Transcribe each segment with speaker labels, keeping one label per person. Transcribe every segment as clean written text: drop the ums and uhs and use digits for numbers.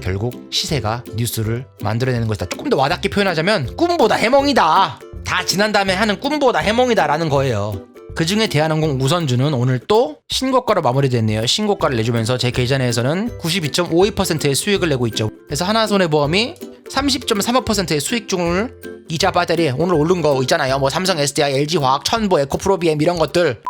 Speaker 1: 결국 시세가 뉴스를 만들어내는 것이다. 조금 더 와닿게 표현하자면 꿈보다 해몽이다. 다 지난 다음에 하는 꿈보다 해몽이다 라는 거예요. 그중에 대한항공 우선주는 오늘 또 신고가로 마무리됐네요. 신고가를 내주면서 제 계좌내에서는 92.52%의 수익을 내고 있죠. 그래서 하나손해보험이 30.35%의 수익 중을 2차 배터리 오늘 오른 거 있잖아요. 뭐 삼성 SDI, LG화학, 천보, 에코프로비엠 이런 것들.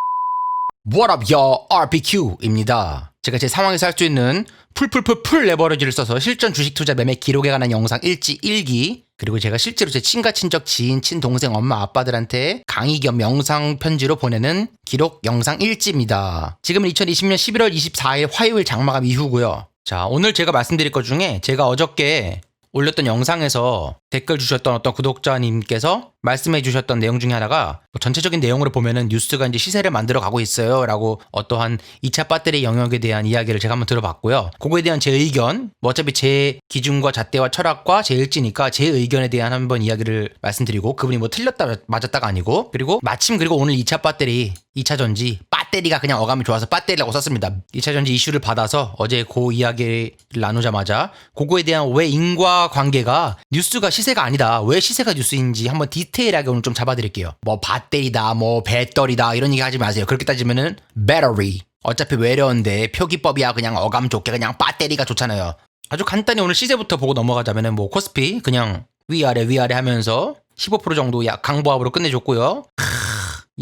Speaker 1: What up, yo, RPQ입니다. 제가 제 상황에서 할 수 있는 풀 레버리지를 써서 실전 주식 투자 매매 기록에 관한 영상 일지 1기, 그리고 제가 실제로 제 친가 친적 지인 친동생 엄마 아빠들한테 강의 겸 영상 편지로 보내는 기록 영상 일지입니다. 지금은 2020년 11월 24일 화요일 장마감 이후고요. 자, 오늘 제가 말씀드릴 것 중에 제가 어저께 올렸던 영상에서 댓글 주셨던 어떤 구독자님께서 말씀해 주셨던 내용 중에 하나가 전체적인 내용으로 보면은 뉴스가 이제 시세를 만들어 가고 있어요 라고 어떠한 2차 배터리 영역에 대한 이야기를 제가 한번 들어봤고요. 그거에 대한 제 의견, 뭐 어차피 제 기준과 잣대와 철학과 제 일지니까 제 의견에 대한 한번 이야기를 말씀드리고, 그분이 뭐 틀렸다 맞았다가 아니고, 그리고 마침 그리고 오늘 2차 배터리 2차 전지 배터리가 그냥 어감이 좋아서 배터리라고 썼습니다. 2차 전지 이슈를 받아서 어제 그 이야기를 나누자마자 그거에 대한 왜 인과관계가 뉴스가 시세가 아니다, 왜 시세가 뉴스인지 한번 디테일하게 오늘 좀 잡아드릴게요. 뭐 배터리다, 뭐 배터리다 이런 얘기 하지 마세요. 그렇게 따지면은 배터리, 어차피 외래어인데 표기법이야 그냥 어감 좋게 그냥 배터리가 좋잖아요. 아주 간단히 오늘 시세부터 보고 넘어가자면은 뭐 코스피 그냥 위아래 하면서 15% 정도 약 강보합으로 끝내줬고요.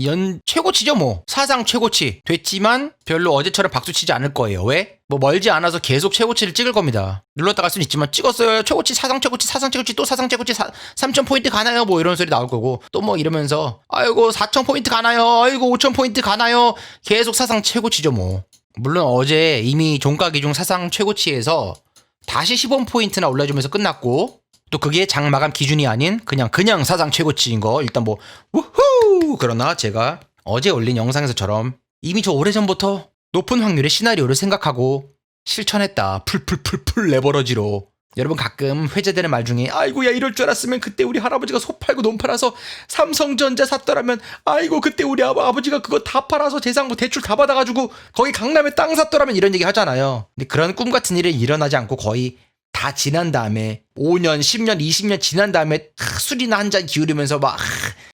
Speaker 1: 연 최고치죠 뭐. 사상 최고치 됐지만 별로 어제처럼 박수치지 않을 거예요. 왜? 뭐 멀지 않아서 계속 최고치를 찍을 겁니다. 눌렀다 갈 수는 있지만 찍었어요. 최고치, 사상 최고치, 또 사상 최고치, 3,000포인트 가나요? 뭐 이런 소리 나올 거고, 또 뭐 이러면서 아이고 4,000포인트 가나요? 아이고 5,000포인트 가나요? 계속 사상 최고치죠 뭐. 물론 어제 이미 종가 기준 사상 최고치에서 다시 15포인트나 올려주면서 끝났고, 또 그게 장마감 기준이 아닌 그냥 사상 최고치인 거 일단 뭐 우후. 그러나 제가 어제 올린 영상에서처럼 이미 저 오래전부터 높은 확률의 시나리오를 생각하고 실천했다. 풀 레버러지로. 여러분 가끔 회자되는 말 중에 아이고 야 이럴 줄 알았으면 그때 우리 할아버지가 소 팔고 논 팔아서 삼성전자 샀더라면, 아이고 그때 우리 아버지가 그거 다 팔아서 재산부 대출 다 받아가지고 거기 강남에 땅 샀더라면, 이런 얘기 하잖아요. 근데 그런 꿈 같은 일은 일어나지 않고 거의 다 지난 다음에 5년, 10년, 20년 지난 다음에 술이나 한 잔 기울이면서 막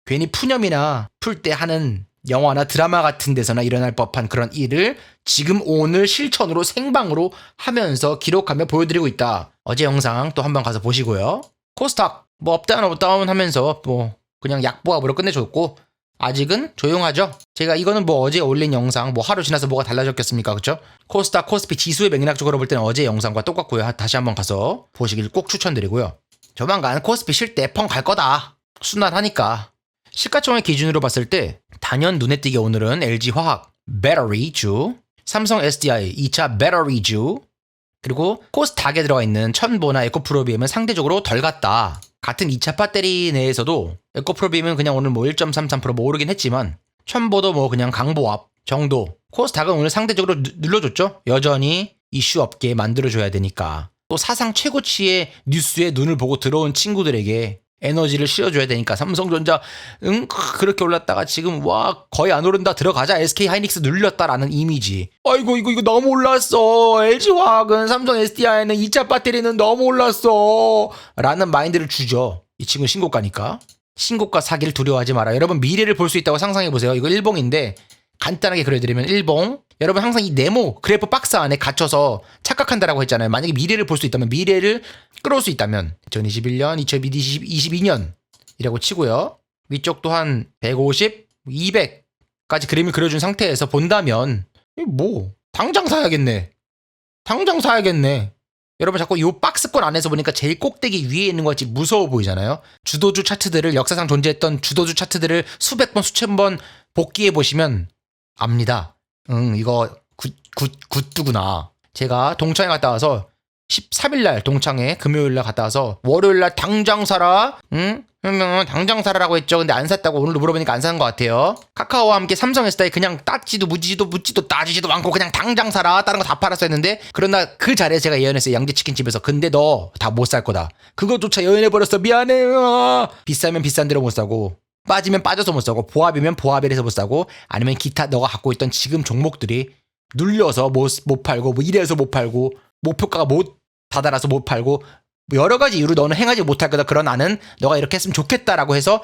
Speaker 1: 괜히 푸념이나 풀 때 하는 영화나 드라마 같은 데서나 일어날 법한 그런 일을 지금 오늘 실천으로 생방으로 하면서 기록하며 보여드리고 있다. 어제 영상 또 한번 가서 보시고요. 코스닥 뭐 업다운 하면서 뭐 그냥 약보합으로 끝내줬고, 아직은 조용하죠. 제가 이거는 뭐 어제 올린 영상 뭐 하루 지나서 뭐가 달라졌겠습니까, 그쵸? 코스닥, 코스피 지수의 맥락적으로 볼 때는 어제 영상과 똑같고요. 다시 한번 가서 보시길 꼭 추천드리고요. 조만간 코스피 쉴 때 펑 갈 거다. 순환하니까. 시가총액 기준으로 봤을 때 단연 눈에 띄게 오늘은 LG화학 배터리주, 삼성 SDI 2차 배터리주, 그리고 코스닥에 들어가 있는 천보나 에코프로비엠은 상대적으로 덜 갔다. 같은 2차 배터리 내에서도 에코프로비엠은 그냥 오늘 뭐 1.33% 뭐 오르긴 했지만 천보도 뭐 그냥 강보합 정도. 코스닥은 오늘 상대적으로 눌러줬죠. 여전히 이슈 없게 만들어줘야 되니까. 또 사상 최고치의 뉴스에 눈을 보고 들어온 친구들에게 에너지를 실어줘야 되니까. 삼성전자 그렇게 올랐다가 지금 와 거의 안 오른다, 들어가자, SK하이닉스 눌렸다라는 이미지. 아이고 이거 너무 올랐어, LG화학은, 삼성 SDI는 2차 배터리는 너무 올랐어 라는 마인드를 주죠. 이 친구 신고가니까. 신고가 사기를 두려워하지 마라. 여러분 미래를 볼 수 있다고 상상해보세요. 이거 일봉인데 간단하게 그려드리면 일봉, 여러분 항상 이 네모 그래프 박스 안에 갇혀서 착각한다라고 했잖아요. 만약에 미래를 볼 수 있다면, 미래를 끌어올 수 있다면 2021년, 2022년 이라고 치고요. 위쪽도 한 150, 200까지 그림을 그려준 상태에서 본다면 뭐 당장 사야겠네. 여러분 자꾸 이 박스권 안에서 보니까 제일 꼭대기 위에 있는 것 같이 무서워 보이잖아요. 주도주 차트들을, 역사상 존재했던 주도주 차트들을 수백 번 수천 번 복기해 보시면 압니다. 이거 굿두구나. 제가 동창회 갔다 와서 13일날 동창회 금요일날 갔다 와서 월요일날 당장 사라, 당장 사라라고 했죠. 근데 안 샀다고 오늘도 물어보니까 안 사는 것 같아요. 카카오와 함께 삼성 SDI 그냥 따지도 묻지도 따지지도 않고 그냥 당장 사라, 다른 거 다 팔았어 했는데, 그러나 그 자리에 제가 예언했어요. 양재치킨집에서. 근데 너 다 못 살 거다. 그거조차 예언해버렸어. 미안해. 비싸면 비싼 대로 못 사고, 빠지면 빠져서 못 사고, 보합이면 보합이라서 못 사고, 아니면 기타 너가 갖고 있던 지금 종목들이 눌려서 못 팔고, 뭐 이래서 못 팔고, 목표가가 닫아놔서 못 팔고 뭐 여러 가지 이유로 너는 행하지 못할 거다. 그런 나는 너가 이렇게 했으면 좋겠다라고 해서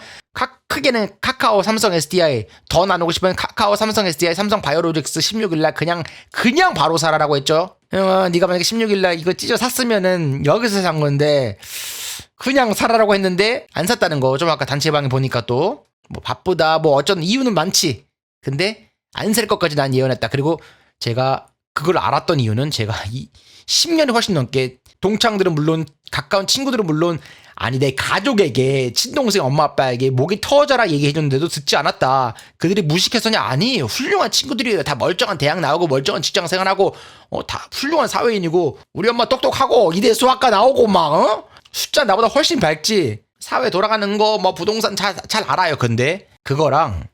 Speaker 1: 크게는 카카오, 삼성 SDI 더 나누고 싶으면 카카오, 삼성 SDI, 삼성 바이오로직스 16일날 그냥 바로 사라라고 했죠. 형아, 네가 만약에 16일날 이거 찢어 샀으면은 여기서 산 건데 그냥 사라라고 했는데 안 샀다는 거. 좀 아까 단체방에 보니까 또 뭐 바쁘다 뭐 어쩐 이유는 많지. 근데 안 살 것까지 난 예언했다. 그리고 제가 그걸 알았던 이유는 제가 이 10년이 훨씬 넘게 동창들은 물론 가까운 친구들은 물론 아니 내 가족에게 친동생 엄마 아빠에게 목이 터져라 얘기해줬는데도 듣지 않았다. 그들이 무식해서냐? 아니에요. 훌륭한 친구들이에요. 다 멀쩡한 대학 나오고 멀쩡한 직장 생활하고 다 훌륭한 사회인이고 우리 엄마 똑똑하고 이대 수학과 나오고 막 숫자 나보다 훨씬 밝지. 사회 돌아가는 거 뭐 부동산 잘 알아요. 근데 그거랑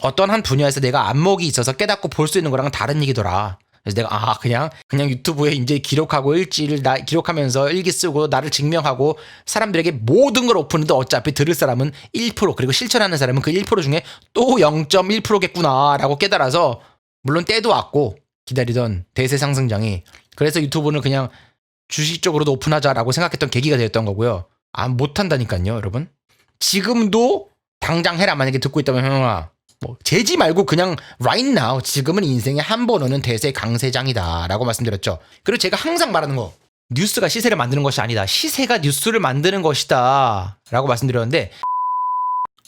Speaker 1: 어떤 한 분야에서 내가 안목이 있어서 깨닫고 볼 수 있는 거랑은 다른 얘기더라. 그래서 내가 그냥 유튜브에 이제 기록하고 일지를 기록하면서 일기 쓰고 나를 증명하고 사람들에게 모든 걸 오픈해도 어차피 들을 사람은 1% 그리고 실천하는 사람은 그 1% 중에 또 0.1%겠구나라고 깨달아서 물론 때도 왔고 기다리던 대세 상승장이 그래서 유튜브는 그냥 주식 쪽으로도 오픈하자라고 생각했던 계기가 되었던 거고요. 못한다니까요, 여러분. 지금도 당장 해라. 만약에 듣고 있다면 형아 뭐 재지 말고 그냥 right now 지금은 인생의 한 번 오는 대세 강세장이다 라고 말씀드렸죠. 그리고 제가 항상 말하는 거 뉴스가 시세를 만드는 것이 아니다. 시세가 뉴스를 만드는 것이다 라고 말씀드렸는데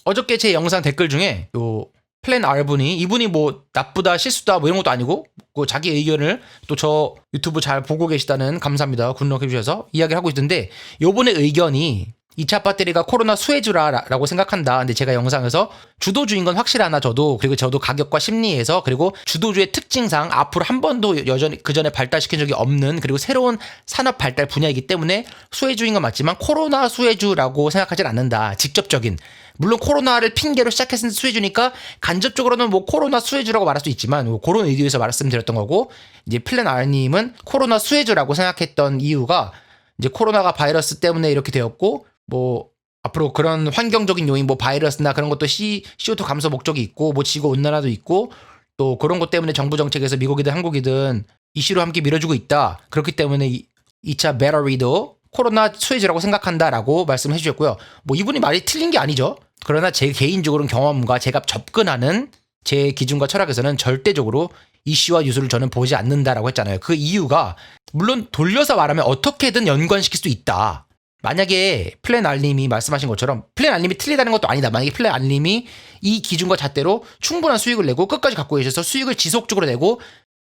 Speaker 1: 어저께 제 영상 댓글 중에 요 플랜 R분이 이분이 뭐 나쁘다 실수다 뭐 이런 것도 아니고 그 자기 의견을 또 저 유튜브 잘 보고 계시다는 감사합니다. 굿럭 해주셔서 이야기를 하고 있던데 요번에 의견이 2차 배터리가 코로나 수혜주라고 생각한다. 근데 제가 영상에서 주도주인 건 확실하나 저도 그리고 저도 가격과 심리에서 그리고 주도주의 특징상 앞으로 한 번도 여전히 그전에 발달시킨 적이 없는 그리고 새로운 산업 발달 분야이기 때문에 수혜주인 건 맞지만 코로나 수혜주라고 생각하진 않는다. 직접적인 물론 코로나를 핑계로 시작했을 때 수혜주니까 간접적으로는 뭐 코로나 수혜주라고 말할 수 있지만 뭐 그런 의도에서 말씀드렸던 거고 이제 플랜 R님은 코로나 수혜주라고 생각했던 이유가 이제 코로나가 바이러스 때문에 이렇게 되었고 뭐 앞으로 그런 환경적인 요인 뭐 바이러스나 그런 것도 CO2 감소 목적이 있고 뭐 지구 온난화도 있고 또 그런 것 때문에 정부 정책에서 미국이든 한국이든 이슈로 함께 밀어주고 있다. 그렇기 때문에 2차 배터리도 코로나 수혜주라고 생각한다라고 말씀해 주셨고요. 뭐 이분이 말이 틀린 게 아니죠. 그러나 제 개인적으로는 경험과 제가 접근하는 제 기준과 철학에서는 절대적으로 이슈와 뉴스를 저는 보지 않는다라고 했잖아요. 그 이유가 물론 돌려서 말하면 어떻게든 연관시킬 수 있다. 만약에 플랜 R님이 말씀하신 것처럼 플랜 R님이 틀리다는 것도 아니다. 만약에 플랜 R님이 이 기준과 잣대로 충분한 수익을 내고 끝까지 갖고 계셔서 수익을 지속적으로 내고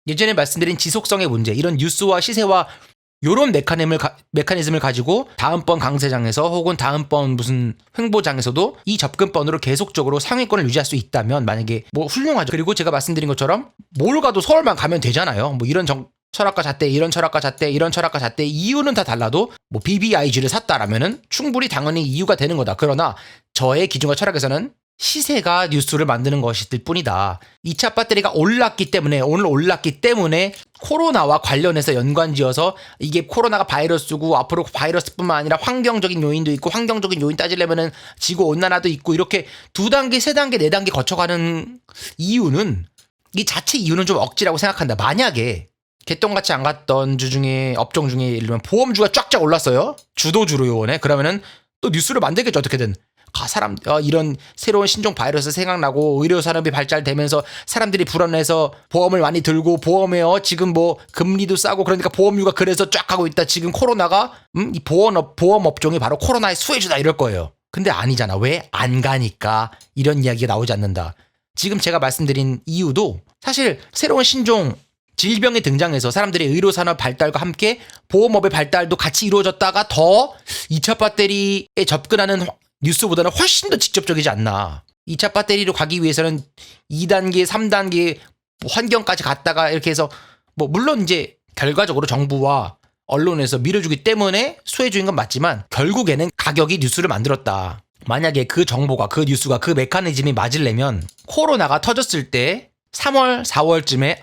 Speaker 1: 예전에 말씀드린 지속성의 문제 이런 뉴스와 시세와 요런 메커니즘을 가지고 다음번 강세장에서 혹은 다음번 무슨 횡보장에서도 이 접근번으로 계속적으로 상위권을 유지할 수 있다면 만약에 뭐 훌륭하죠. 그리고 제가 말씀드린 것처럼 뭘 가도 서울만 가면 되잖아요. 뭐 이런 철학과 잣대, 이런 철학과 잣대, 이런 철학과 잣대 이유는 다 달라도 뭐 BBIG를 샀다라면은 충분히 당연히 이유가 되는 거다. 그러나 저의 기준과 철학에서는 시세가 뉴스를 만드는 것일 뿐이다. 2차 배터리가 오늘 올랐기 때문에 코로나와 관련해서 연관지어서 이게 코로나가 바이러스고 앞으로 바이러스뿐만 아니라 환경적인 요인도 있고 환경적인 요인 따지려면은 지구 온난화도 있고 이렇게 2단계, 3단계, 4단계 거쳐가는 이유는 이 자체 이유는 좀 억지라고 생각한다. 만약에 개똥같이 안 갔던 주 중에 업종 중에 예를 들면 보험주가 쫙쫙 올랐어요. 주도주로 요번에 그러면은 또 뉴스를 만들겠죠. 어떻게든. 이런 새로운 신종 바이러스 생각나고 의료 산업이 발달되면서 사람들이 불안해서 보험을 많이 들고 보험에 지금 뭐 금리도 싸고 그러니까 보험료가 그래서 쫙 가고 있다. 지금 코로나가 이 보험 업종이 바로 코로나의 수혜주다 이럴 거예요. 근데 아니잖아. 왜? 안 가니까 이런 이야기가 나오지 않는다. 지금 제가 말씀드린 이유도 사실 새로운 신종 질병이 등장해서 사람들이 의료산업 발달과 함께 보험업의 발달도 같이 이루어졌다가 더 2차 배터리에 접근하는 뉴스보다는 훨씬 더 직접적이지 않나. 2차 배터리로 가기 위해서는 2단계, 3단계 환경까지 갔다가 이렇게 해서 뭐 물론 이제 결과적으로 정부와 언론에서 밀어주기 때문에 수혜주인 건 맞지만 결국에는 가격이 뉴스를 만들었다. 만약에 그 정보가 그 뉴스가 그 메커니즘이 맞으려면 코로나가 터졌을 때 3월, 4월쯤에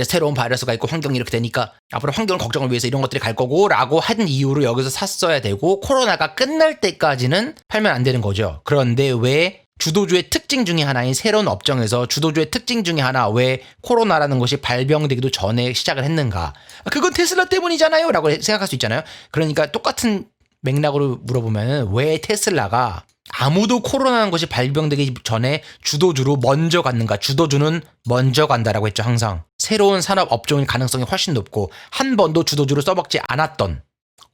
Speaker 1: 새로운 바이러스가 있고 환경이 이렇게 되니까 앞으로 환경을 걱정을 위해서 이런 것들이 갈 거고 라고 한 이유로 여기서 샀어야 되고 코로나가 끝날 때까지는 팔면 안 되는 거죠. 그런데 왜 주도주의 특징 중에 하나인 새로운 업종에서 주도주의 특징 중에 하나 왜 코로나라는 것이 발병되기도 전에 시작을 했는가? 그건 테슬라 때문이잖아요 라고 생각할 수 있잖아요. 그러니까 똑같은 맥락으로 물어보면 왜 테슬라가 아무도 코로나라는 것이 발병되기 전에 주도주로 먼저 갔는가? 주도주는 먼저 간다라고 했죠. 항상 새로운 산업 업종일 가능성이 훨씬 높고 한 번도 주도주로 써먹지 않았던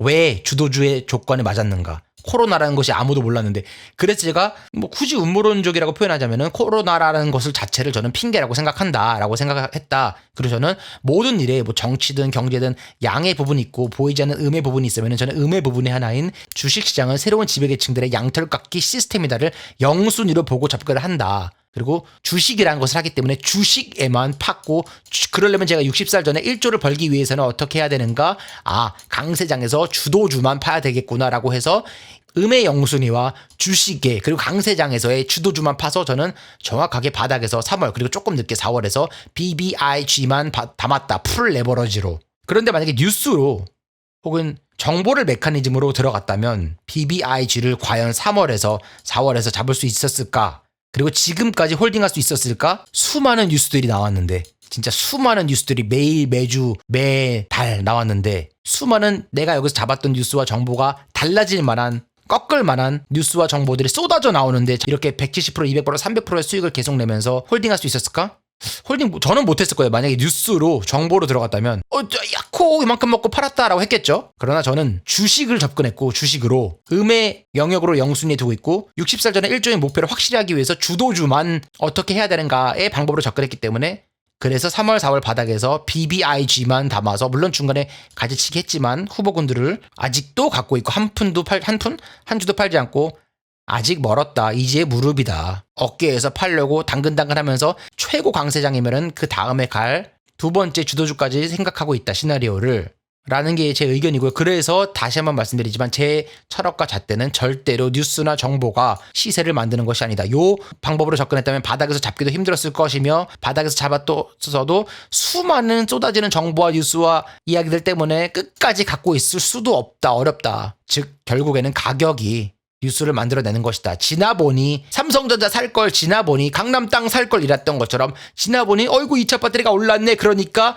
Speaker 1: 왜 주도주의 조건에 맞았는가? 코로나라는 것이 아무도 몰랐는데 그래서 제가 뭐 굳이 음모론적이라고 표현하자면은 코로나라는 것을 자체를 저는 핑계라고 생각한다라고 생각했다. 그래서 저는 모든 일에 뭐 정치든 경제든 양의 부분이 있고 보이지 않는 음의 부분이 있으면은 저는 음의 부분의 하나인 주식시장은 새로운 지배계층들의 양털깎기 시스템이다를 영순위로 보고 접근을 한다. 그리고 주식이라는 것을 하기 때문에 주식에만 팠고 그러려면 제가 60살 전에 1조를 벌기 위해서는 어떻게 해야 되는가? 강세장에서 주도주만 파야 되겠구나라고 해서 음의 영순위와 주식에 그리고 강세장에서의 주도주만 파서 저는 정확하게 바닥에서 3월 그리고 조금 늦게 4월에서 BBIG만 담았다. 풀 레버러지로. 그런데 만약에 뉴스로 혹은 정보를 메커니즘으로 들어갔다면 BBIG를 과연 3월에서 4월에서 잡을 수 있었을까? 그리고 지금까지 홀딩할 수 있었을까? 수많은 뉴스들이 나왔는데 진짜 수많은 뉴스들이 매일 매주 매달 나왔는데 수많은 내가 여기서 잡았던 뉴스와 정보가 달라질 만한 꺾을 만한 뉴스와 정보들이 쏟아져 나오는데 이렇게 170%, 200%, 300%의 수익을 계속 내면서 홀딩할 수 있었을까? 홀딩 저는 못했을 거예요. 만약에 뉴스로 정보로 들어갔다면 야코 이만큼 먹고 팔았다라고 했겠죠. 그러나 저는 주식을 접근했고 주식으로 음의 영역으로 영순위에 두고 있고 60살 전에 1조의 목표를 확실히 하기 위해서 주도주만 어떻게 해야 되는가의 방법으로 접근했기 때문에 그래서 3월 4월 바닥에서 BBIG만 담아서 물론 중간에 가지치기 했지만 후보군들을 아직도 갖고 있고 한 주도 팔지 않고 아직 멀었다. 이제 무릎이다. 어깨에서 팔려고 당근당근하면서 최고 강세장이면은 그 다음에 갈 두 번째 주도주까지 생각하고 있다. 시나리오를. 라는 게 제 의견이고요. 그래서 다시 한번 말씀드리지만 제 철학과 잣대는 절대로 뉴스나 정보가 시세를 만드는 것이 아니다. 요 방법으로 접근했다면 바닥에서 잡기도 힘들었을 것이며 바닥에서 잡았어도 수많은 쏟아지는 정보와 뉴스와 이야기들 때문에 끝까지 갖고 있을 수도 없다. 어렵다. 즉 결국에는 가격이 뉴스를 만들어내는 것이다. 지나보니 삼성전자 살 걸 지나보니 강남 땅 살 걸 이랬던 것처럼 지나보니 어이구 2차 배터리가 올랐네. 그러니까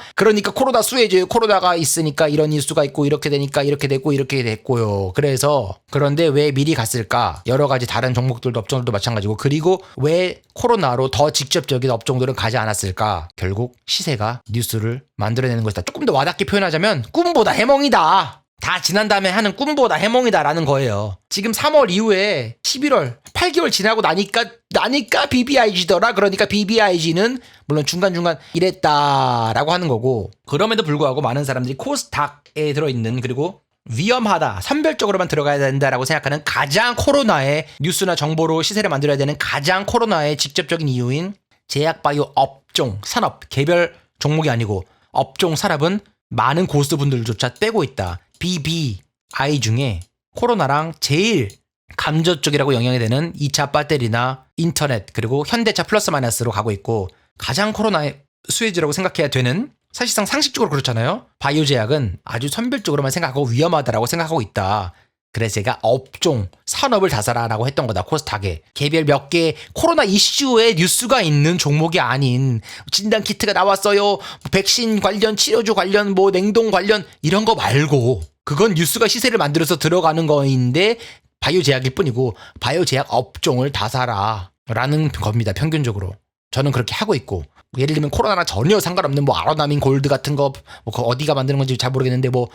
Speaker 1: 코로나 수혜죠. 코로나가 있으니까 이런 뉴스가 있고 이렇게 되니까 이렇게 됐고 이렇게 됐고요. 그래서 그런데 왜 미리 갔을까? 여러 가지 다른 종목들도 업종들도 마찬가지고 그리고 왜 코로나로 더 직접적인 업종들은 가지 않았을까? 결국 시세가 뉴스를 만들어내는 것이다. 조금 더 와닿게 표현하자면 꿈보다 해몽이다. 다 지난 다음에 하는 꿈보다 해몽이다라는 거예요. 지금 3월 이후에 11월 8개월 지나고 나니까 BBIG더라. 그러니까 BBIG는 물론 중간중간 이랬다라고 하는 거고 그럼에도 불구하고 많은 사람들이 코스닥에 들어있는 그리고 위험하다. 선별적으로만 들어가야 된다라고 생각하는 가장 코로나의 뉴스나 정보로 시세를 만들어야 되는 가장 코로나의 직접적인 이유인 제약바이오 업종, 산업, 개별 종목이 아니고 업종 산업은 많은 고수분들조차 빼고 있다. BBI 중에 코로나랑 제일 감저 쪽이라고 영향이 되는 2차 배터리나 인터넷 그리고 현대차 플러스 마이너스로 가고 있고 가장 코로나의 수혜지라고 생각해야 되는 사실상 상식적으로 그렇잖아요. 바이오 제약은 아주 선별적으로만 생각하고 위험하다라고 생각하고 있다. 그래서 제가 업종, 산업을 다사라라고 했던 거다. 코스닥에. 개별 몇 개 코로나 이슈에 뉴스가 있는 종목이 아닌 진단키트가 나왔어요. 백신 관련, 치료주 관련, 뭐 냉동 관련 이런 거 말고 그건 뉴스가 시세를 만들어서 들어가는 거인데 바이오 제약일 뿐이고 바이오 제약 업종을 다사라라는 겁니다. 평균적으로. 저는 그렇게 하고 있고 예를 들면 코로나랑 전혀 상관없는 뭐 아로나민 골드 같은 거 뭐 어디가 만드는 건지 잘 모르겠는데 뭐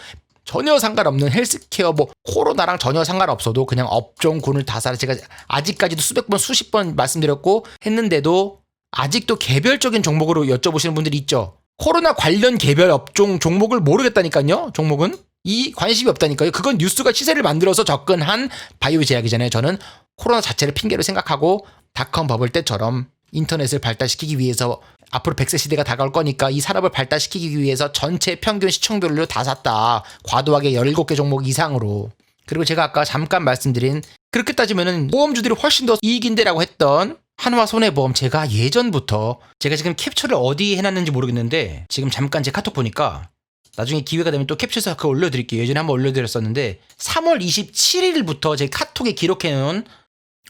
Speaker 1: 전혀 상관없는 헬스케어 뭐 코로나랑 전혀 상관없어도 그냥 업종군을 다사라 제가 아직까지도 수백 번 수십 번 말씀드렸고 했는데도 아직도 개별적인 종목으로 여쭤보시는 분들이 있죠. 코로나 관련 개별 업종 종목을 모르겠다니까요. 종목은 이 관심이 없다니까요. 그건 뉴스가 시세를 만들어서 접근한 바이오 제약이잖아요. 저는 코로나 자체를 핑계로 생각하고 닷컴 버블 때처럼 인터넷을 발달시키기 위해서 앞으로 100세 시대가 다가올 거니까 이 산업을 발달시키기 위해서 전체 평균 시청률로 다 샀다. 과도하게 17개 종목 이상으로. 그리고 제가 아까 잠깐 말씀드린 그렇게 따지면은 보험주들이 훨씬 더 이익인데라고 했던 한화손해보험 제가 예전부터 제가 지금 캡처를 어디에 해놨는지 모르겠는데 지금 잠깐 제 카톡 보니까 나중에 기회가 되면 또 캡처해서 그거 올려드릴게요. 예전에 한번 올려드렸었는데 3월 27일부터 제 카톡에 기록해놓은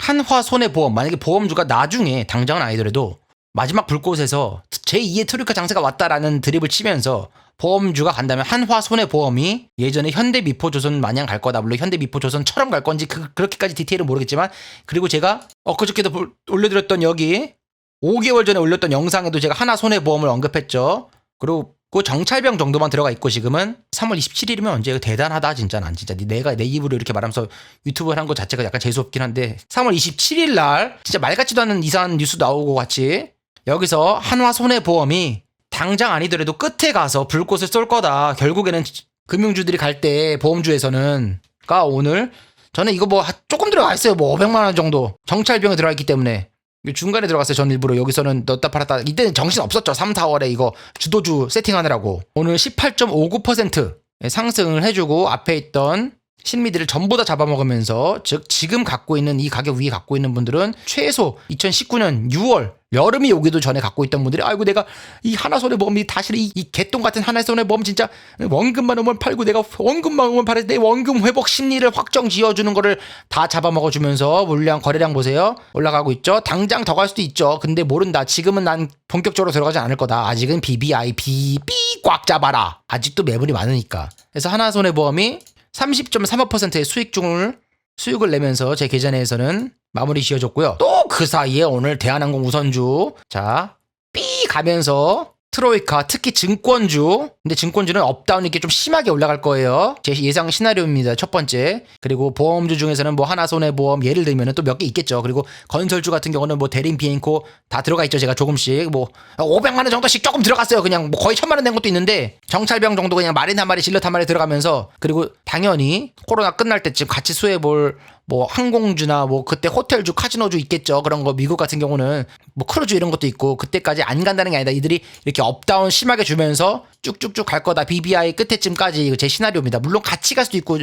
Speaker 1: 한화손해보험, 만약에 보험주가 나중에 당장은 아니더라도 마지막 불꽃에서 제2의 트로이카 장세가 왔다라는 드립을 치면서 보험주가 간다면 한화손해보험이 예전에 현대미포조선 마냥 갈 거다. 물론 현대미포조선처럼 갈 건지 그렇게까지 디테일은 모르겠지만, 그리고 제가 엊그저께도 올려드렸던 여기 5개월 전에 올렸던 영상에도 제가 한화손해보험을 언급했죠. 그리고 그 정찰병 정도만 들어가 있고, 지금은 3월 27일이면 언제? 대단하다 진짜. 난 진짜 내가 내 입으로 이렇게 말하면서 유튜브를 한 거 자체가 약간 재수없긴 한데, 3월 27일 날 진짜 말 같지도 않은 이상한 뉴스 나오고 같이 여기서 한화손해보험이 당장 아니더라도 끝에 가서 불꽃을 쏠 거다. 결국에는 금융주들이 갈 때 보험주에서는 오늘 저는 이거 뭐 조금 들어가 있어요. 뭐 500만 원 정도 정찰병에 들어가 있기 때문에 중간에 들어갔어요. 전 일부러 여기서는 넣었다 팔았다. 이때는 정신 없었죠. 3, 4월에 이거 주도주 세팅하느라고. 오늘 18.59% 상승을 해주고 앞에 있던 신미들을 전부 다 잡아먹으면서, 즉 지금 갖고 있는 이 가격 위에 갖고 있는 분들은 최소 2019년 6월 여름이 오기도 전에 갖고 있던 분들이, 아이고 내가 이 하나손해보험이 다시 이 개똥 같은 하나손해보험 진짜 원금만 오면 팔고 내가 원금만 오면 팔아서 내 원금 회복 심리를 확정 지어주는 거를 다 잡아먹어주면서 물량 거래량 보세요. 올라가고 있죠. 당장 더 갈 수도 있죠. 근데 모른다. 지금은 난 본격적으로 들어가지 않을 거다. 아직은 BBI 꽉 잡아라. 아직도 매물이 많으니까. 그래서 하나손해보험이 30.35%의 수익을 내면서 제 계좌내에서는 마무리 지어줬고요. 또 그 사이에 오늘 대한항공 우선주 삐 가면서 트로이카, 특히 증권주. 근데 증권주는 업다운이 이렇게 좀 심하게 올라갈 거예요. 제 예상 시나리오입니다. 첫 번째. 그리고 보험주 중에서는 뭐 하나손해보험 예를 들면 또 몇 개 있겠죠. 그리고 건설주 같은 경우는 뭐 대림, 비엔코 다 들어가 있죠. 제가 조금씩 뭐 500만 원 정도씩 조금 들어갔어요. 그냥 뭐 거의 1000만 원 된 것도 있는데, 정찰병 정도 그냥 마린 한 마리, 질럿 한 마리 들어가면서, 그리고 당연히 코로나 끝날 때쯤 같이 수혜볼 뭐 항공주나 뭐 그때 호텔주, 카지노주 있겠죠. 그런 거 미국 같은 경우는 뭐 크루즈 이런 것도 있고, 그때까지 안 간다는 게 아니다. 이들이 이렇게 업다운 심하게 주면서 쭉쭉쭉 갈 거다. BBI 끝에쯤까지. 이거 제 시나리오입니다. 물론 같이 갈 수도 있고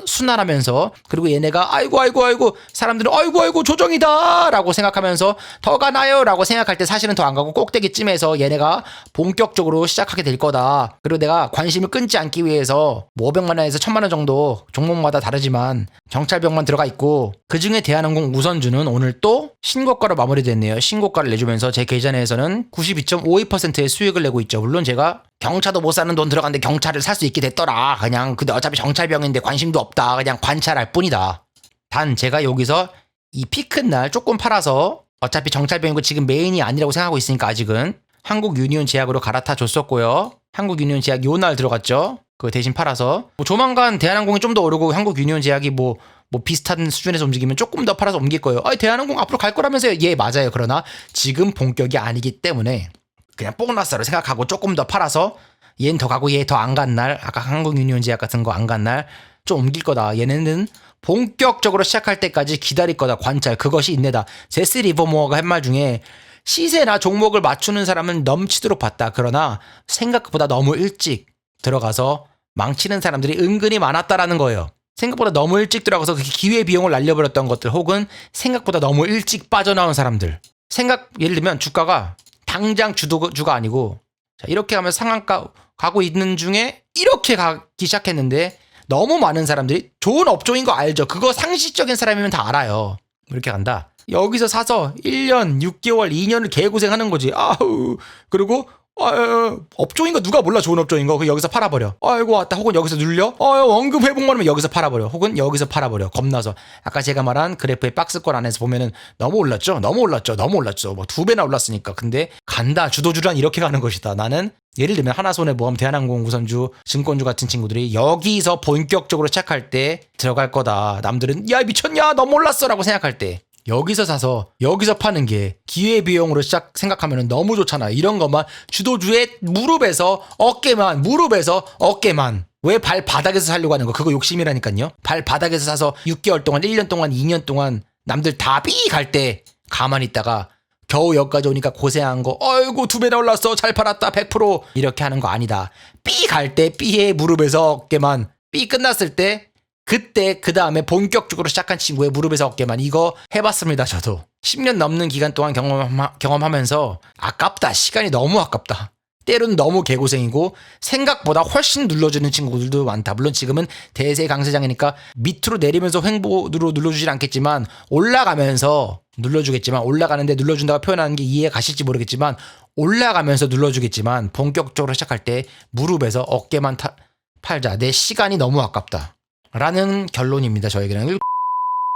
Speaker 1: 순환하면서. 그리고 얘네가 아이고 사람들은 아이고 조정이다 라고 생각하면서 더 가나요? 라고 생각할 때 사실은 더 안 가고 꼭대기쯤에서 얘네가 본격적으로 시작하게 될 거다. 그리고 내가 관심을 끊지 않기 위해서 뭐 500만 원에서 1000만 원 정도 종목마다 다르지만 정찰병만 들어가 있고, 그중에 대한항공 우선주는 오늘 또 신고가로 마무리됐네요. 신고가를 내주면서 제 계좌 내에서는 92.52%의 수익을 내고 있죠. 물론 제가 경차도 못 사는 돈 들어갔는데 경차를 살 수 있게 됐더라. 그냥 근데 어차피 정찰병인데 관심도 없다. 그냥 관찰할 뿐이다. 단 제가 여기서 이 피 큰 날 조금 팔아서, 어차피 정찰병이고 지금 메인이 아니라고 생각하고 있으니까 아직은 한국 유니온 제약으로 갈아타 줬었고요. 한국 유니온 제약 요 날 들어갔죠. 그거 대신 팔아서 뭐 조만간 대한항공이 좀 더 오르고 한국 유니온 제약이 뭐 비슷한 수준에서 움직이면 조금 더 팔아서 옮길 거예요. 대한항공 앞으로 갈 거라면서요. 예, 맞아요. 그러나 지금 본격이 아니기 때문에 그냥 보너스로 생각하고 조금 더 팔아서 얘는 더 가고 얘 더 안 간 날, 아까 한국 유니온 제약 같은 거 안 간 날 좀 옮길 거다. 얘네는 본격적으로 시작할 때까지 기다릴 거다. 관찰. 그것이 인내다. 제스 리버모어가 한 말 중에 시세나 종목을 맞추는 사람은 넘치도록 봤다. 그러나 생각보다 너무 일찍 들어가서 망치는 사람들이 은근히 많았다라는 거예요. 생각보다 너무 일찍 들어가서 그 기회 비용을 날려버렸던 것들, 혹은 생각보다 너무 일찍 빠져나온 사람들. 예를 들면 주가가 당장 주가 아니고 이렇게 하면 상한가 가고 있는 중에 이렇게 가기 시작했는데, 너무 많은 사람들이, 좋은 업종인 거 알죠? 그거 상식적인 사람이면 다 알아요. 이렇게 간다. 여기서 사서 1년, 6개월, 2년을 개고생하는 거지. 아우. 그리고 업종인 거 누가 몰라. 좋은 업종인 거. 여기서 팔아버려. 아이고 왔다. 혹은 여기서 눌려. 원금 회복만 하면 여기서 팔아버려. 혹은 여기서 팔아버려. 겁나서. 아까 제가 말한 그래프의 박스권 안에서 보면은 너무 올랐죠. 뭐 2배나 올랐으니까. 근데 간다. 주도주란 이렇게 가는 것이다. 나는 예를 들면 하나손해보험, 대한항공 우선주, 증권주 같은 친구들이 여기서 본격적으로 시작할 때 들어갈 거다. 남들은 야 미쳤냐 너무 올랐어 라고 생각할 때 여기서 사서 여기서 파는 게 기회비용으로 생각하면 너무 좋잖아. 이런 것만 주도주의 무릎에서 어깨만 왜 발바닥에서 살려고 하는 거. 그거 욕심이라니까요. 발바닥에서 사서 6개월 동안, 1년 동안, 2년 동안 남들 다 삐 갈 때 가만히 있다가 겨우 여기까지 오니까 고생한 거 아이고 2배나 올랐어 잘 팔았다 100% 이렇게 하는 거 아니다. 삐 갈 때 삐의 무릎에서 어깨만, 삐 끝났을 때 그때 그 다음에 본격적으로 시작한 친구의 무릎에서 어깨만. 이거 해봤습니다. 저도 10년 넘는 기간 동안 경험하면서 아깝다. 시간이 너무 아깝다. 때로는 너무 개고생이고 생각보다 훨씬 눌러주는 친구들도 많다. 물론 지금은 대세 강세장이니까 밑으로 내리면서 횡보로 눌러주진 않겠지만 올라가면서 눌러주겠지만 올라가는데 눌러준다고 표현하는 게 이해 가실지 모르겠지만 올라가면서 눌러주겠지만 본격적으로 시작할 때 무릎에서 어깨만 팔자. 내 시간이 너무 아깝다. 라는 결론입니다. 저에게는.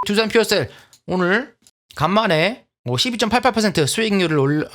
Speaker 1: 두산 퓨어셀 오늘 간만에 12.88% 수익률을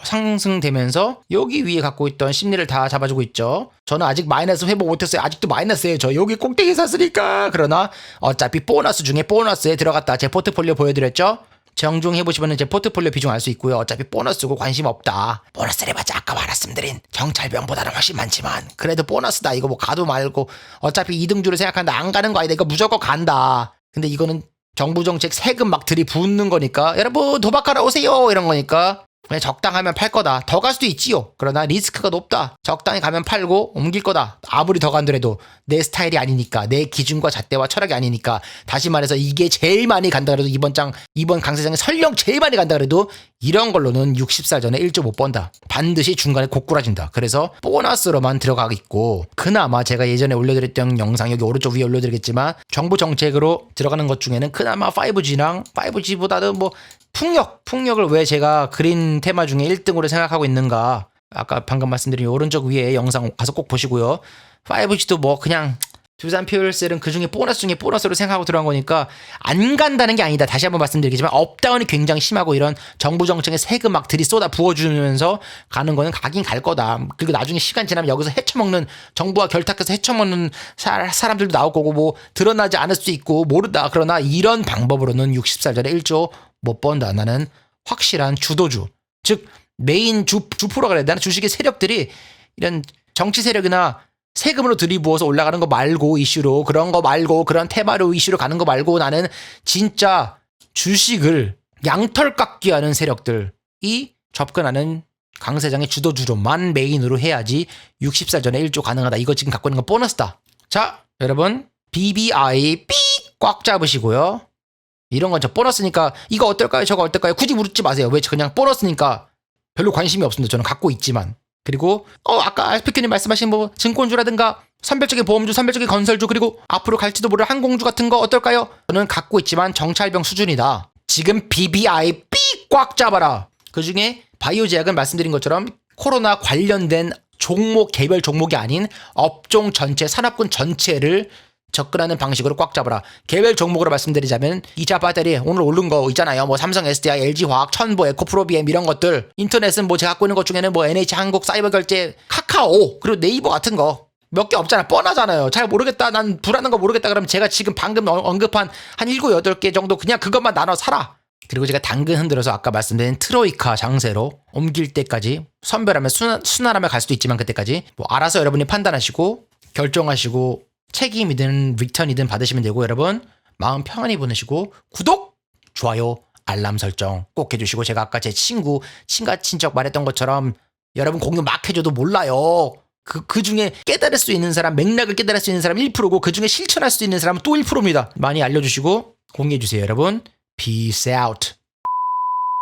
Speaker 1: 상승되면서 여기 위에 갖고 있던 심리를 다 잡아주고 있죠. 저는 아직 마이너스 회복 못했어요. 아직도 마이너스예요. 저 여기 꼭대기 샀으니까. 그러나 어차피 보너스 중에 보너스에 들어갔다. 제 포트폴리오 보여드렸죠. 정중해보시면 제 포트폴리오 비중 알 수 있고요. 어차피 보너스고 관심 없다. 보너스를 해봤자 아까 말씀드린 경찰병보다는 훨씬 많지만 그래도 보너스다. 이거 뭐 가도 말고 어차피 2등주를 생각하는데 안 가는 거 아니다. 이거 무조건 간다. 근데 이거는 정부 정책 세금 막 들이붓는 거니까 여러분 도박하러 오세요 이런 거니까 그냥 적당하면 팔 거다. 더 갈 수도 있지요. 그러나 리스크가 높다. 적당히 가면 팔고 옮길 거다. 아무리 더 간더라도 내 스타일이 아니니까 내 기준과 잣대와 철학이 아니니까 다시 말해서 이게 제일 많이 간다 그래도 이번 강세장에 설령 제일 많이 간다 그래도 이런 걸로는 60살 전에 1조 못 번다. 반드시 중간에 고꾸라진다. 그래서 보너스로만 들어가 있고 그나마 제가 예전에 올려드렸던 영상 여기 오른쪽 위에 올려드리겠지만 정부 정책으로 들어가는 것 중에는 그나마 5G보다는 뭐 풍력을 왜 제가 그린 테마 중에 1등으로 생각하고 있는가. 아까 방금 말씀드린 오른쪽 위에 영상 가서 꼭 보시고요. 5G도 뭐 그냥 두산 퓨어셀은 그 중에 보너스 중에 보너스로 생각하고 들어간 거니까 안 간다는 게 아니다. 다시 한번 말씀드리겠지만 업다운이 굉장히 심하고 이런 정부 정책에 세금 막 들이쏟아 부어주면서 가는 거는 가긴 갈 거다. 그리고 나중에 시간 지나면 여기서 헤쳐먹는 정부와 결탁해서 헤쳐먹는 사람들도 나올 거고 뭐 드러나지 않을 수 있고 모르다. 그러나 이런 방법으로는 60살 전에 1조 못 번다. 나는 확실한 주도주 즉 메인 주프로가 그래. 나는 주식의 세력들이 이런 정치 세력이나 세금으로 들이부어서 올라가는 거 말고 이슈로 그런 거 말고 그런 테마로 이슈로 가는 거 말고 나는 진짜 주식을 양털 깎기 하는 세력들이 접근하는 강세장의 주도주로만 메인으로 해야지 60살 전에 1조 가능하다. 이거 지금 갖고 있는 건 보너스다. 자 여러분 BBI 삑 꽉 잡으시고요. 이런 건 저 보너스니까 이거 어떨까요? 저거 어떨까요? 굳이 묻지 마세요. 왜 그냥 보너스니까 별로 관심이 없습니다. 저는 갖고 있지만. 그리고 아까 알스피큐님 말씀하신 뭐 증권주라든가 선별적인 보험주, 선별적인 건설주 그리고 앞으로 갈지도 모를 항공주 같은 거 어떨까요? 저는 갖고 있지만 정찰병 수준이다. 지금 BBI 삑 꽉 잡아라. 그중에 바이오 제약은 말씀드린 것처럼 코로나 관련된 종목 개별 종목이 아닌 업종 전체 산업군 전체를 접근하는 방식으로 꽉 잡아라. 개별 종목으로 말씀드리자면 2차 배터리 오늘 오른 거 있잖아요. 뭐 삼성 SDI, LG화학, 천보, 에코프로비엠 이런 것들. 인터넷은 뭐 제가 갖고 있는 것 중에는 뭐 NH한국, 사이버결제, 카카오 그리고 네이버 같은 거 몇 개 없잖아. 뻔하잖아요. 잘 모르겠다. 난 불하는 거 모르겠다. 그러면 제가 지금 방금 언급한 한 7, 8개 정도 그냥 그것만 나눠 사라. 그리고 제가 당근 흔들어서 아까 말씀드린 트로이카 장세로 옮길 때까지 선별하면 순환하면 갈 수도 있지만 그때까지 뭐 알아서 여러분이 판단하시고 결정하시고 책임이든 리턴이든 받으시면 되고 여러분 마음 평안히 보내시고 구독, 좋아요, 알람 설정 꼭 해주시고 제가 아까 제 친척 말했던 것처럼 여러분 공유 막 해줘도 몰라요. 그 중에 깨달을 수 있는 사람 맥락을 깨달을 수 있는 사람 1%고 그 중에 실천할 수 있는 사람은 또 1%입니다. 많이 알려주시고 공유해주세요 여러분. Peace out.